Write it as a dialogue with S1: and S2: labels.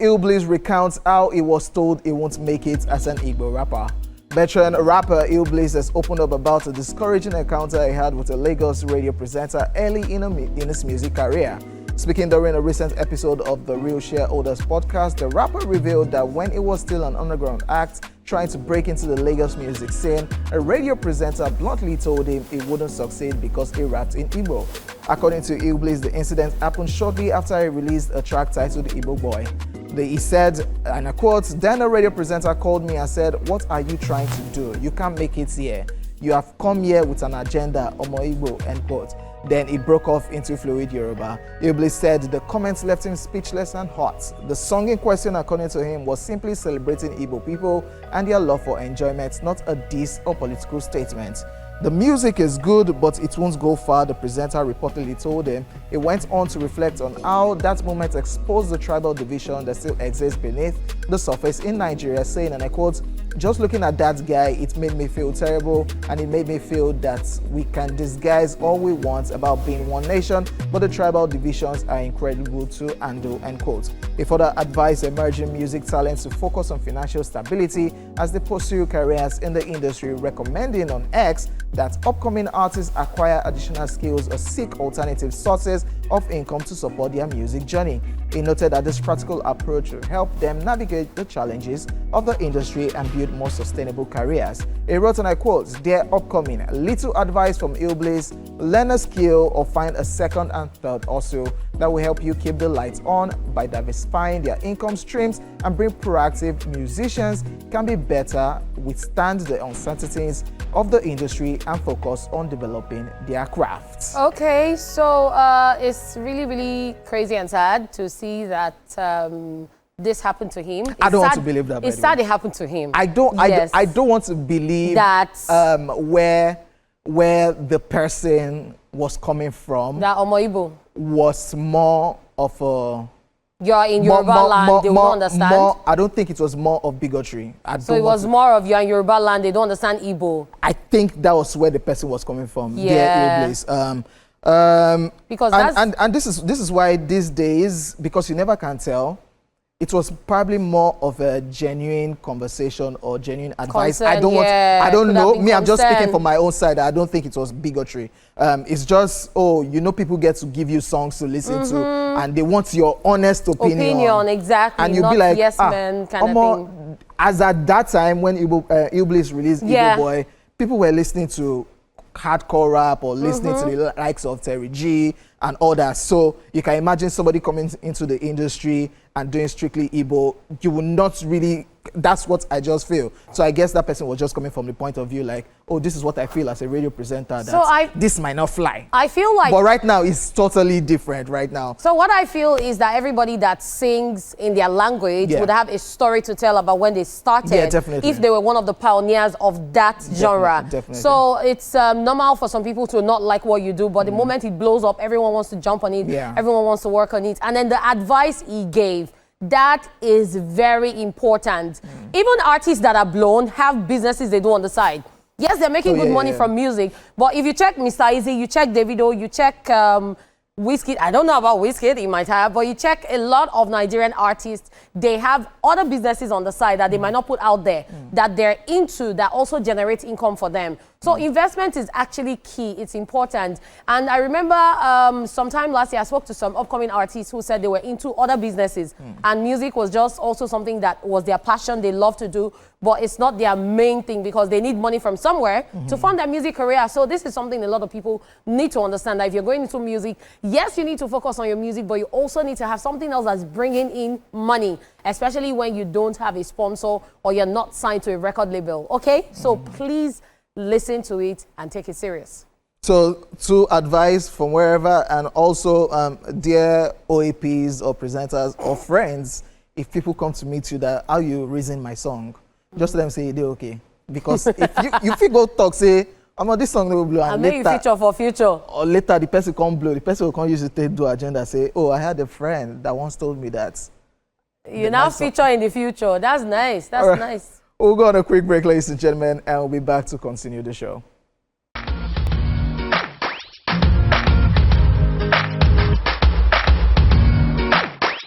S1: Illbliss recounts how he was told he won't make it as an Igbo rapper. Veteran rapper Illbliss has opened up about a discouraging encounter he had with a Lagos radio presenter early in his music career. Speaking during a recent episode of the Real Shareholders podcast, the rapper revealed that when he was still an underground act trying to break into the Lagos music scene, a radio presenter bluntly told him he wouldn't succeed because he rapped in Igbo. According to Illbliss, the incident happened shortly after he released a track titled Igbo Boy. He said, and I quote, "Then a radio presenter called me and said, 'What are you trying to do? You can't make it here. You have come here with an agenda, Omo Igbo,' end quote." Then it broke off into fluid Yoruba. Illbliss said the comments left him speechless and hot. The song in question, according to him, was simply celebrating Igbo people and their love for enjoyment, not a diss or political statement. "The music is good, but it won't go far," the presenter reportedly told him. He went on to reflect on how that moment exposed the tribal division that still exists beneath the surface in Nigeria, saying, and I quote, "Just looking at that guy, it made me feel terrible, and it made me feel that we can disguise all we want about being one nation, but the tribal divisions are incredible to handle," end quote. He further advised emerging music talents to focus on financial stability as they pursue careers in the industry, recommending on X that upcoming artists acquire additional skills or seek alternative sources of income to support their music journey. He noted that this practical approach will help them navigate the challenges of the industry and build more sustainable careers. He wrote, and I quote, "Dear upcoming, little advice from Illbliss: learn a skill or find a second and third hustle that will help you keep the lights on by diversifying their income streams and bring proactive musicians can be better, withstand the uncertainties of the industry and focus on developing their crafts."
S2: Okay, so it's really crazy and sad to see that this happened to him.
S1: I don't want to believe that.
S2: It's sad it happened to him.
S1: I don't want to believe
S2: that
S1: where the person was coming from.
S2: That Omo Igbo
S1: was more of a.
S2: You're in Yoruba land, they won't understand.
S1: I don't think it was more of bigotry.
S2: So it was more of you're in Yoruba land, they don't understand Igbo.
S1: I think that was where the person was coming from.
S2: Yeah.
S1: Because this is why these days, because you never can tell, it was probably more of a genuine conversation or genuine advice.
S2: Concern,
S1: I don't know. Me, I'm just
S2: concern.
S1: speaking from my own side. I don't think it was bigotry. It's just, people get to give you songs to listen to, and they want your honest opinion.
S2: Exactly.
S1: And you'll be like,
S2: yes man kind of thing.
S1: As at that time when Illbliss released Igbo Boy, people were listening to hardcore rap or listening to the likes of Terry G and all that. So you can imagine somebody coming into the industry and doing strictly Igbo. You will not really, that's what I just feel. So I guess that person was just coming from the point of view like, oh, this is what I feel as a radio presenter, that this might not fly.
S2: I feel like,
S1: but right now it's totally different right now.
S2: So what I feel is that everybody that sings in their language would have a story to tell about when they started.
S1: Yeah, definitely.
S2: If they were one of the pioneers of that genre.
S1: Definitely.
S2: So it's normal for some people to not like what you do, but the moment it blows up, everyone wants to jump on it.
S1: Yeah.
S2: Everyone wants to work on it. And then the advice he gave, that is very important. Even artists that are blown have businesses they do on the side. Yes, they're making good money from music, but if you check Mr. Easy, you check Davido, you check Wizkid, I don't know about Wizkid, he might have, but you check a lot of Nigerian artists, they have other businesses on the side that they might not put out there, that they're into, that also generate income for them. So investment is actually key, it's important. And I remember sometime last year, I spoke to some upcoming artists who said they were into other businesses, and music was just also something that was their passion, they love to do, but it's not their main thing because they need money from somewhere to fund their music career. So this is something a lot of people need to understand, that if you're going into music, yes, you need to focus on your music, but you also need to have something else that's bringing in money, especially when you don't have a sponsor or you're not signed to a record label, okay? So please listen to it and take it serious.
S1: So, to advice from wherever, and also dear OAPs or presenters or friends, if people come to meet you that how you reason my song, just let them say they're okay. Because if you go talk, say, I'm on this song will blow,
S2: and maybe feature for future.
S1: Or later the person can't blow, the person will come use it to do agenda, say, oh, I had a friend that once told me that.
S2: You now feature in the future. That's nice. That's nice.
S1: We'll go on a quick break, ladies and gentlemen, and we'll be back to continue the show.